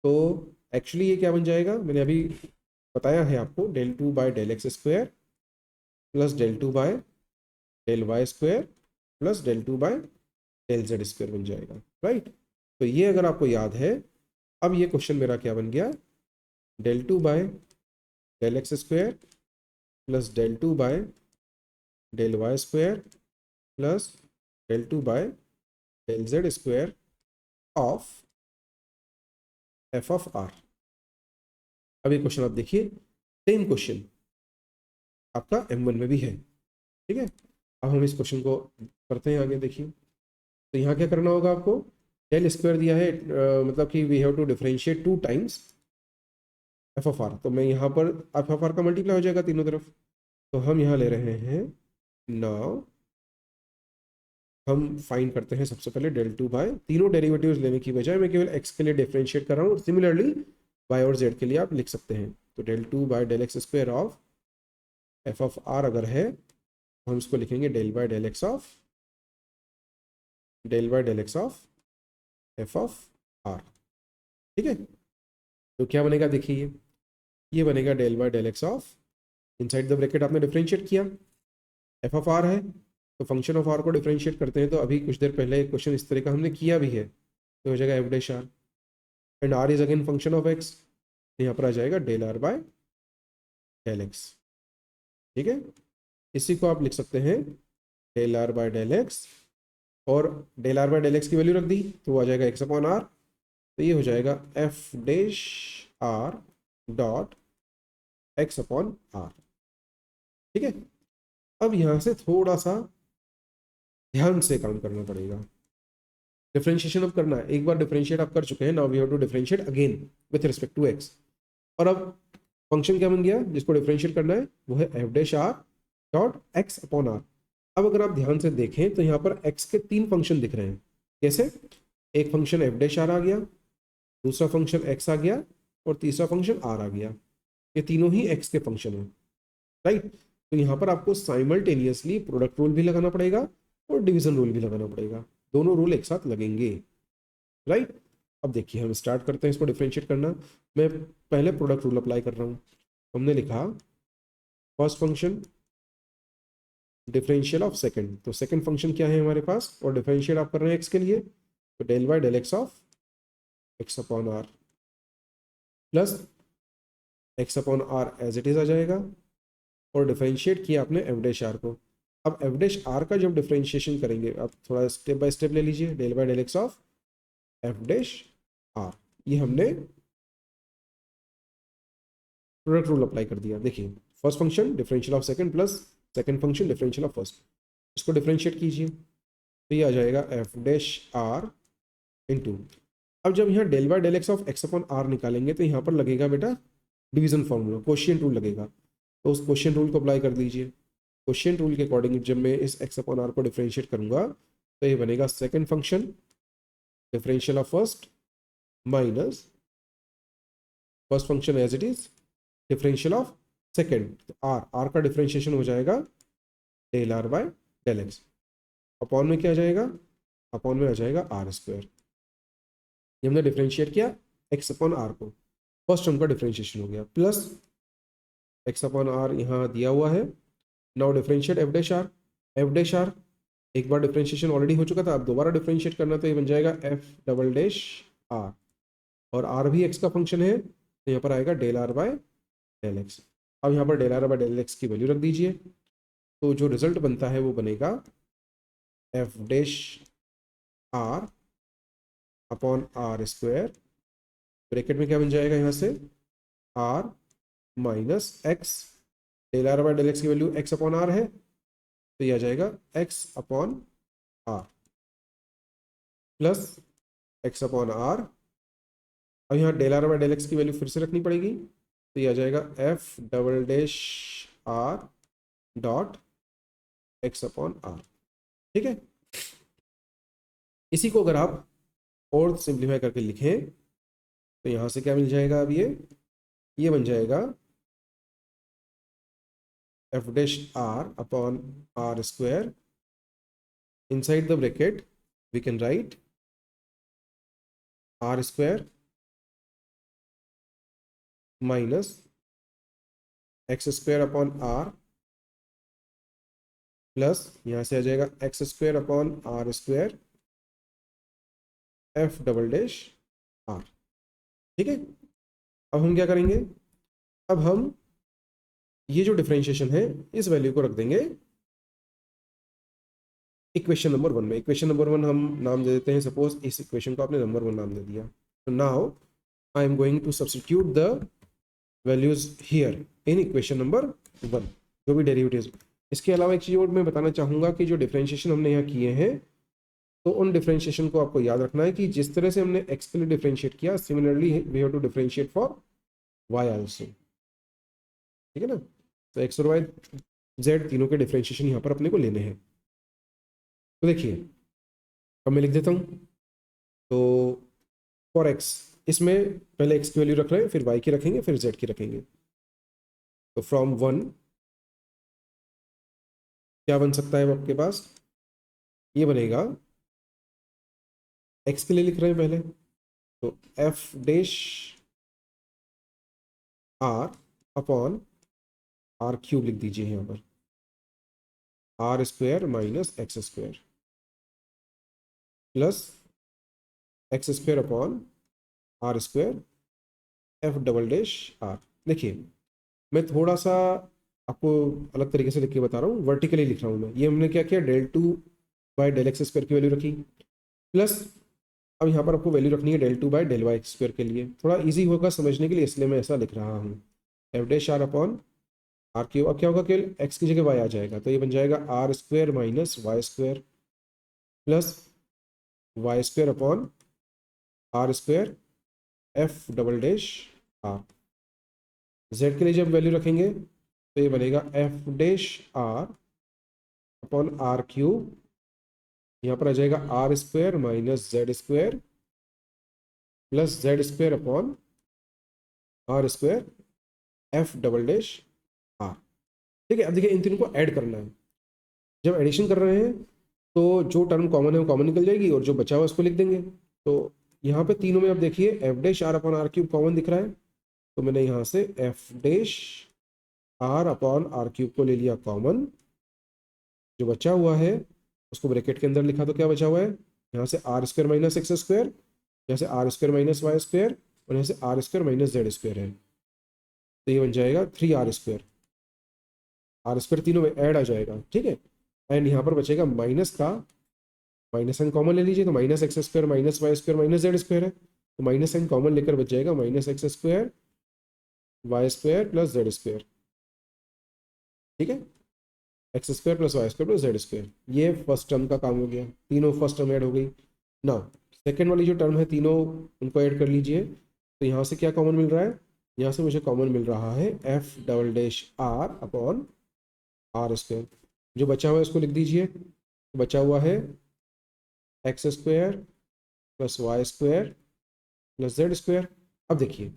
तो एक्चुअली ये क्या बन जाएगा, मैंने अभी बताया है आपको, del 2 by del x square plus del 2 by del y square plus del 2 by del z square बन जाएगा, राइट। तो ये अगर आपको याद है, अब ये क्वेश्चन मेरा क्या बन गया, del two by del x square plus del two by del y square plus del two by del z square of F of are. अब ये क्वेश्चन आप देखिए, सेम क्वेश्चन आपका M1 में भी है, ठीक है। अब हम इस क्वेश्चन को करते हैं आगे, देखिए। तो यहाँ क्या करना होगा आपको, डेल स्क्वायर दिया है, मतलब कि we have to differentiate 2 times f of are. तो मैं यहाँ पर एफ ऑफ आर का मल्टीप्लाई हो जाएगा तीनों तरफ। तो हम यहाँ ले रहे हैं, नाउ हम फाइंड करते हैं सबसे पहले डेल टू बाय, तीनों डेरिवेटिव्स लेने की बजाय मैं केवल एक्स के लिए डिफरेंशिएट कर रहा हूँ, सिमिलरली वाई और जेड के लिए आप लिख सकते हैं। तो del two by del x square of F of r अगर है, तो हम इसको लिखेंगे del by del x of F of are, ठीक है। तो क्या बनेगा देखिए, ये बनेगा del by del x of, inside the bracket आपने डिफरेंशिएट किया, एफ ऑफ आर है तो फंक्शन ऑफ आर को डिफरेंशिएट करते हैं। तो अभी कुछ देर पहले एक क्वेश्चन इस तरह का हमने किया भी है, तो हो जाएगा F dash are, and r is again function of x, यहाँ पर आ जाएगा del are by del x, ठीक है। इसी को आप लिख सकते हैं del are by del x, और del are by del x की वैल्यू रख दी तो आ जाएगा एक्स अपॉन आर। तो ये हो जाएगा F dash r dot x upon r, ठीक है। अब यहाँ से थोड़ा सा ध्यान से काम करना पड़ेगा, डिफरेंशिएशन अब करना है। एक बार डिफरेंशिएट आप कर चुके हैं, now we have to differentiate again with respect to x. और अब फंक्शन क्या बन गया जिसको डिफरेंशिएट करना है, वो है f dash r dot x upon r. अब अगर आप ध्यान से देखें तो यहाँ पर एक्स के 3 फंक्शन दिख रहे हैं। कैसे, एक फंक्शन एफ डैश आर आ गया, दूसरा फंक्शन एक्स आ गया, और तीसरा फंक्शन आर आ गया। ये तीनों ही एक्स के फंक्शन है, राइट। तो यहाँ पर आपको साइमल्टेनियसली प्रोडक्ट रूल भी लगाना पड़ेगा और डिवीजन रूल भी लगाना पड़ेगा, दोनों रूल एक साथ लगेंगे, राइट। अब देखिए हम स्टार्ट करते हैं इसको डिफरेंशिएट करना। मैं पहले प्रोडक्ट रूल अप्लाई कर रहा हूँ। हमने लिखा first function differential of second, तो सेकंड फंक्शन क्या है हमारे पास, और डिफरेंशिएट आप कर रहे हैं एक्स के लिए, तो del by del x of x upon r plus x upon r as it is आ जाएगा, और डिफरेंशिएट किया आपने एफ डैश आर को। अब एफ डैश आर का जब डिफरेंशिएशन करेंगे, आप थोड़ा स्टेप बाय स्टेप ले लीजिए, del by del x of F dash r, ये हमने प्रोडक्ट रूल अप्लाई कर दिया। देखिए first function differential of second plus second function differential of first, इसको डिफरेंशिएट कीजिए तो ये आ जाएगा एफ डैश आर इंटू, अब जब यहाँ del by del x of x upon r निकालेंगे तो यहाँ पर लगेगा बेटा डिवीजन फॉर्मूला, क्वोशिएंट रूल लगेगा। तो उस क्वोशिएंट रूल को अप्लाई कर दीजिए। क्वोशिएंट रूल के अकॉर्डिंग जब मैं इस एक्स अपॉन आर को डिफरेंशिएट करूंगा तो ये बनेगा second function differential of first minus first function as it is differential of second. तो आर का डिफरेंशिएशन हो जाएगा del are by del x, upon में क्या आ जाएगा, अपॉन में आ जाएगा आर स्क्वायर। ये हमने डिफरेंशिएट किया एक्स अपॉन आर को, फर्स्ट टर्म का डिफरेंशिएशन हो गया, प्लस एक्स अपॉन आर यहाँ दिया हुआ है। Now differentiate f dash r, F dash r एक बार डिफरेंशिएशन ऑलरेडी हो चुका था, अब दोबारा डिफरेंशिएट करना, तो ये बन जाएगा एफ डबल डैश आर, और आर भी एक्स का फंक्शन है तो यहाँ पर आएगा del are by del x. अब यहाँ पर del are by del x की वैल्यू रख दीजिए, तो जो रिजल्ट बनता है वो बनेगा f dash are upon r square, bracket में क्या बन जाएगा यहाँ से r minus x, del are by del x की वैल्यू एक्स अपॉन आर है तो ये आ जाएगा x upon r plus x upon r. अब यहाँ del are by del x की वैल्यू फिर से रखनी पड़ेगी, तो ये आ जाएगा f double dash r dot x upon r, ठीक है। इसी को अगर आप और सिंप्लीफाई करके लिखें तो यहाँ से क्या मिल जाएगा, अब ये बन जाएगा F dash are upon r square, inside the bracket we can write r square minus x square upon r plus यहाँ से आ जाएगा x square upon r square f double dash r. ठीक है, अब हम क्या करेंगे, अब हम ये जो डिफरेंशिएशन है इस वैल्यू को रख देंगे इक्वेशन नंबर 1 में। इक्वेशन नंबर 1 हम नाम दे देते हैं, सपोज इस इक्वेशन को आपने नंबर 1 नाम दे दिया। तो now I am going to substitute the values here in equation number 1, जो भी डेरिवेटिव्स। इसके अलावा एक चीज़ और मैं बताना चाहूँगा कि जो डिफरेंशिएशन हमने यहाँ किए हैं, तो उन डिफरेंशिएशन को आपको याद रखना है कि जिस तरह से हमने एक्स के लिए डिफरेंशिएट किया, similarly we have to differentiate for y also. ठीक है ना, तो एक्स और वाई जेड तीनों के डिफरेंशिएशन यहाँ पर अपने को लेने हैं। तो देखिए, अब मैं लिख देता हूँ। तो फॉर एक्स, इसमें पहले एक्स की वैल्यू रख रहे हैं, फिर वाई की रखेंगे, फिर जेड की रखेंगे। तो फ्रॉम 1 क्या बन सकता है आपके पास, ये बनेगा, एक्स के लिए लिख रहे हैं पहले, तो f dash are upon r cube लिख दीजिए यहाँ पर, r square minus x square plus x square upon r square f double dash r. देखिए, मैं थोड़ा सा आपको अलग तरीके से लिख के बता रहा हूँ, वर्टिकली लिख रहा हूँ मैं। ये हमने क्या किया, del two by del x square की वैल्यू रखी, प्लस अब यहाँ पर आपको वैल्यू रखनी है del two by del y square के लिए। थोड़ा इजी होगा समझने के लिए, इसलिए मैं ऐसा लिख रहा हूँ, f dash are upon r cube. अब क्या होगा, केवल एक्स की जगह वाई आ जाएगा, तो ये बन जाएगा are square minus y square plus Y square upon r square f double dash r. Z के लिए जब वैल्यू रखेंगे तो ये बनेगा f dash are upon r cube, यहाँ पर आ जाएगा are square minus z square plus Z square upon r square f double dash r. ठीक है, अब देखिए इन तीनों को ऐड करना है। जब एडिशन कर रहे हैं तो जो टर्म कॉमन है वो कॉमन निकल जाएगी, और जो बचा हुआ उसको लिख देंगे। तो यहाँ पे तीनों में अब देखिए f dash are upon r cube common दिख रहा है, तो मैंने यहाँ से f dash are upon r cube को ले लिया कॉमन। जो बचा हुआ है उसको ब्रैकेट के अंदर लिखा, तो क्या बचा हुआ है, यहाँ से r square minus x square, यहाँ से r square minus y square, और यहाँ से r square minus z square है। तो ये बन जाएगा 3 आर स्क्वायर, आर स्क्वायर तीनों में ऐड आ जाएगा। ठीक है, एंड यहाँ पर बचेगा माइनस का, माइनस एन कॉमन ले लीजिए, तो minus x square minus y square minus z square है, तो माइनस एन कॉमन लेकर बच जाएगा minus x square y square plus Z square. ठीक है, x square plus Y square plus Z square, ये फर्स्ट टर्म का काम हो गया, तीनों फर्स्ट टर्म ऐड हो गई। ना सेकेंड वाली जो टर्म है तीनों उनको ऐड कर लीजिए। तो यहाँ से क्या कॉमन मिल रहा है, यहाँ से मुझे कॉमन मिल रहा है f double dash are upon r square. जो बचा हुआ है उसको लिख दीजिए, बचा हुआ है x square plus Y square plus Z square. अब देखिए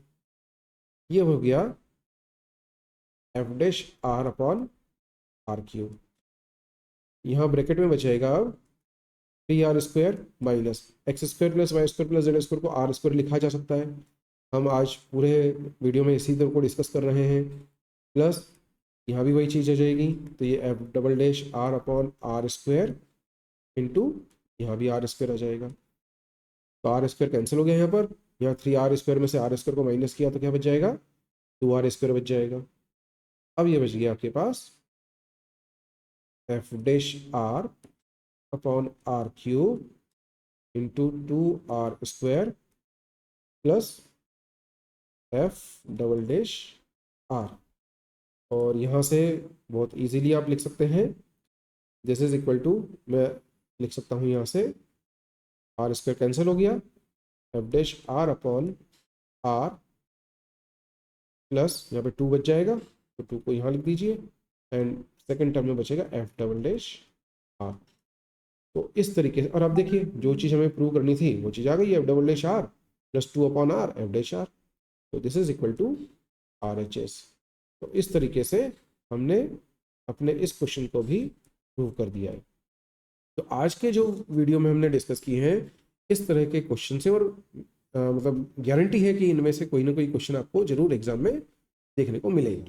ये हो गया f dash are upon r cube. यहाँ ब्रैकेट में बचेगा अब 3 r square minus x square plus Y square plus Z square को आर स्क्वायर लिखा जा सकता है। हम आज पूरे वीडियो में इसी को डिस्कस कर रहे हैं। प्लस यहाँ भी वही चीज़ आ जाएगी, तो ये f double dash are upon r square into यहाँ भी आर स्क्वायर आ जाएगा। तो आर स्क्वायर कैंसिल हो गया यहाँ पर, यहाँ 3 आर स्क्वायर में से आर स्क्वायर को माइनस किया तो क्या बच जाएगा, 2 आर स्क्वायर बच जाएगा। अब ये बच गया आपके पास f dash are upon r cube into 2 r square plus f double dash r. और यहाँ से बहुत इजीली आप लिख सकते हैं, दिस इज इक्वल टू, मैं लिख सकता हूँ यहाँ से आर स्क्वायर कैंसिल हो गया, f dash are upon r plus यहाँ पे 2 बच जाएगा, तो 2 को यहाँ लिख दीजिए, एंड सेकेंड टर्म में बचेगा एफ डबल डैश आर। तो इस तरीके से, और अब देखिए जो चीज़ हमें प्रूव करनी थी वो चीज़ आ गई, f double dash r plus 2 upon R F dash r. तो this is equal to R H S. तो इस तरीके से हमने अपने इस क्वेश्चन को भी प्रूव कर दिया है। तो आज के जो वीडियो में हमने डिस्कस किए हैं इस तरह के क्वेश्चन से, और मतलब गारंटी है कि इनमें से कोई ना कोई क्वेश्चन आपको जरूर एग्जाम में देखने को मिलेगा।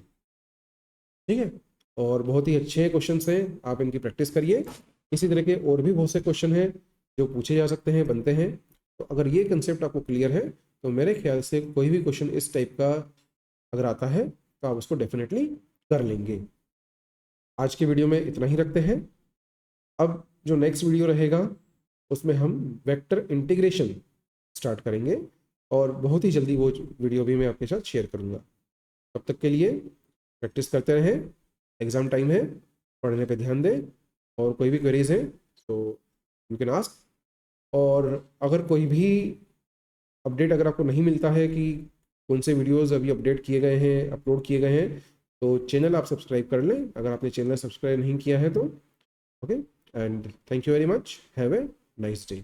ठीक है, और बहुत ही अच्छे क्वेश्चन हैं, आप इनकी प्रैक्टिस करिए। इसी तरह के और भी बहुत से क्वेश्चन हैं जो पूछे जा सकते हैं, बनते हैं, तो अगर ये कंसेप्ट आपको क्लियर है तो मेरे ख्याल से कोई भी क्वेश्चन इस टाइप का अगर आता है तो आप उसको डेफिनेटली कर लेंगे। आज की वीडियो में इतना ही रखते हैं। अब जो नेक्स्ट वीडियो रहेगा उसमें हम वेक्टर इंटीग्रेशन स्टार्ट करेंगे और बहुत ही जल्दी वो वीडियो भी मैं आपके साथ शेयर करूँगा। तब तक के लिए प्रैक्टिस करते रहें, एग्ज़ाम टाइम है, पढ़ने पे ध्यान दें और कोई भी क्वेरीज हैं तो यू कैन आस्क। और अगर कोई भी अपडेट अगर आपको नहीं मिलता है कि कौन से वीडियोस अभी अपडेट किए गए हैं, अपलोड किए गए हैं, तो चैनल आप सब्सक्राइब कर लें अगर आपने चैनल सब्सक्राइब नहीं किया है तो। Okay, and thank you very much, have a nice day.